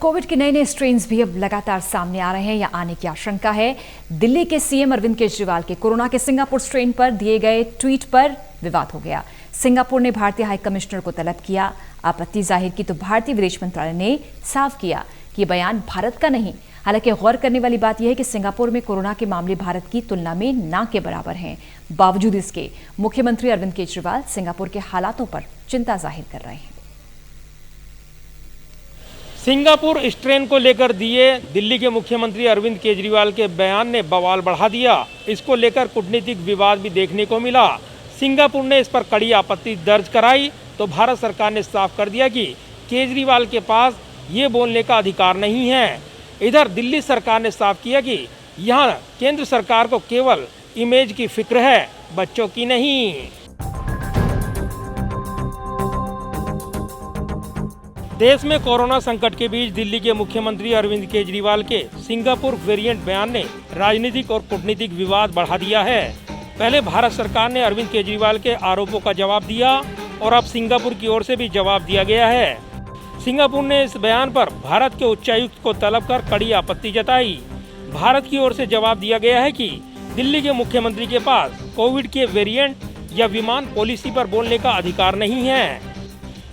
Covid के नए strains भी अब लगातार सामने आ रहे हैं या आने की आशंका है। दिल्ली के सीएम अरविंद केजरीवाल के कोरोना के सिंगापुर स्ट्रेन पर दिए गए ट्वीट पर विवाद हो गया। सिंगापुर ने भारतीय हाई कमिश्नर को तलब किया, आपत्ति जाहिर की तो भारतीय विदेश मंत्रालय ने साफ किया कि ये बयान भारत का नहीं। हालांकि गौर करने वाली बात यह है कि सिंगापुर में कोरोना के मामले भारत की तुलना में ना के बराबर हैं। बावजूद इसके मुख्यमंत्री अरविंद केजरीवाल सिंगापुर के हालातों पर चिंता जाहिर कर रहे हैं। सिंगापुर स्ट्रेन को लेकर दिए दिल्ली के मुख्यमंत्री अरविंद केजरीवाल के बयान ने बवाल बढ़ा दिया। इसको लेकर कूटनीतिक विवाद भी देखने को मिला। सिंगापुर ने इस पर कड़ी आपत्ति दर्ज कराई तो भारत सरकार ने साफ कर दिया कि केजरीवाल के पास ये बोलने का अधिकार नहीं है। इधर दिल्ली सरकार ने साफ किया कि यहाँ केंद्र सरकार को केवल इमेज की फिक्र है, बच्चों की नहीं। देश में कोरोना संकट के बीच दिल्ली के मुख्यमंत्री अरविंद केजरीवाल के सिंगापुर वेरिएंट बयान ने राजनीतिक और कूटनीतिक विवाद बढ़ा दिया है। पहले भारत सरकार ने अरविंद केजरीवाल के आरोपों का जवाब दिया और अब सिंगापुर की ओर से भी जवाब दिया गया है। सिंगापुर ने इस बयान पर भारत के उच्चायुक्त को तलब कर कड़ी आपत्ति जताई। भारत की ओर से जवाब दिया गया है कि दिल्ली के मुख्यमंत्री के पास कोविड के वेरिएंट या विमान पॉलिसी पर बोलने का अधिकार नहीं है।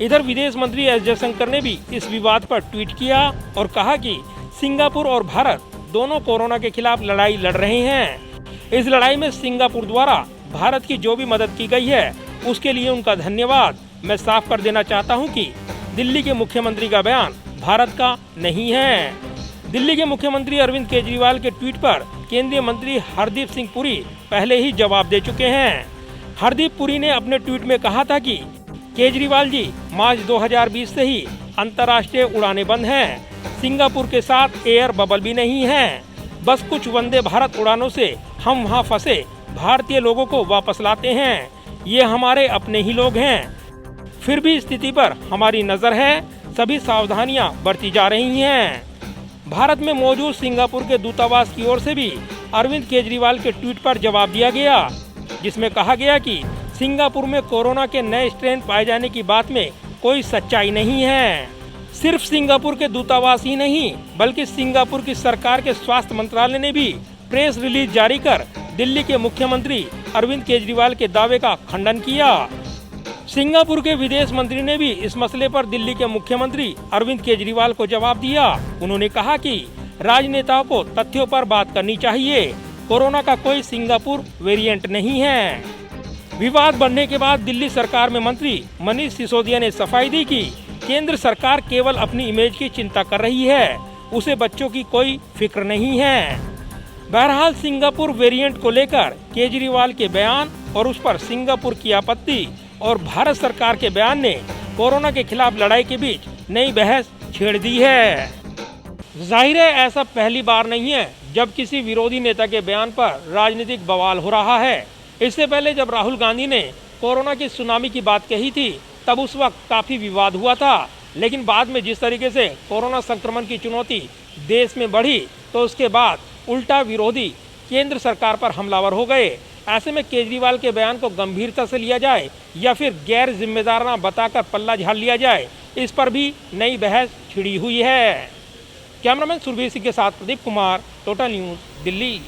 इधर विदेश मंत्री एस जयशंकर ने भी इस विवाद पर ट्वीट किया और कहा कि सिंगापुर और भारत दोनों कोरोना के खिलाफ लड़ाई लड़ रहे हैं। इस लड़ाई में सिंगापुर द्वारा भारत की जो भी मदद की गई है उसके लिए उनका धन्यवाद। मैं साफ कर देना चाहता हूं कि दिल्ली के मुख्यमंत्री का बयान भारत का नहीं है। दिल्ली के मुख्यमंत्री अरविंद केजरीवाल के ट्वीट पर केंद्रीय मंत्री हरदीप सिंह पुरी पहले ही जवाब दे चुके हैं। हरदीप पुरी ने अपने ट्वीट में कहा था कि केजरीवाल जी, मार्च 2020 से ही अंतर्राष्ट्रीय उड़ानें बंद हैं। सिंगापुर के साथ एयर बबल भी नहीं है। बस कुछ वंदे भारत उड़ानों से हम वहां फंसे भारतीय लोगों को वापस लाते हैं। ये हमारे अपने ही लोग हैं। फिर भी स्थिति पर हमारी नजर है, सभी सावधानियां बरती जा रही हैं। भारत में मौजूद सिंगापुर के दूतावास की ओर से भी अरविंद केजरीवाल के ट्वीट पर जवाब दिया गया, जिसमें कहा गया कि सिंगापुर में कोरोना के नए स्ट्रेन पाए जाने की बात में कोई सच्चाई नहीं है। सिर्फ सिंगापुर के दूतावास ही नहीं बल्कि सिंगापुर की सरकार के स्वास्थ्य मंत्रालय ने भी प्रेस रिलीज जारी कर दिल्ली के मुख्यमंत्री अरविंद केजरीवाल के दावे का खंडन किया। सिंगापुर के विदेश मंत्री ने भी इस मसले पर दिल्ली के मुख्यमंत्री अरविंद केजरीवाल को जवाब दिया। उन्होंने कहा कि राजनेताओं को तथ्यों पर बात करनी चाहिए। कोरोना का कोई सिंगापुर वेरिएंट नहीं है। विवाद बढ़ने के बाद दिल्ली सरकार में मंत्री मनीष सिसोदिया ने सफाई दी कि केंद्र सरकार केवल अपनी इमेज की चिंता कर रही है, उसे बच्चों की कोई फिक्र नहीं है। बहरहाल सिंगापुर वेरिएंट को लेकर केजरीवाल के बयान और उस पर सिंगापुर की आपत्ति और भारत सरकार के बयान ने कोरोना के खिलाफ लड़ाई के बीच नई बहस छेड़ दी है। जाहिर है ऐसा पहली बार नहीं है जब किसी विरोधी नेता के बयान पर राजनीतिक बवाल हो रहा है। इससे पहले जब राहुल गांधी ने कोरोना की सुनामी की बात कही थी तब उस वक्त काफी विवाद हुआ था, लेकिन बाद में जिस तरीके से कोरोना संक्रमण की चुनौती देश में बढ़ी तो उसके बाद उल्टा विरोधी केंद्र सरकार पर हमलावर हो गए। ऐसे में केजरीवाल के बयान को गंभीरता से लिया जाए या फिर गैर जिम्मेदाराना बताकर पल्ला झाड़ लिया जाए, इस पर भी नई बहस छिड़ी हुई है। कैमरामैन सुरभीर सिंह के साथ प्रदीप कुमार, टोटल न्यूज़, दिल्ली।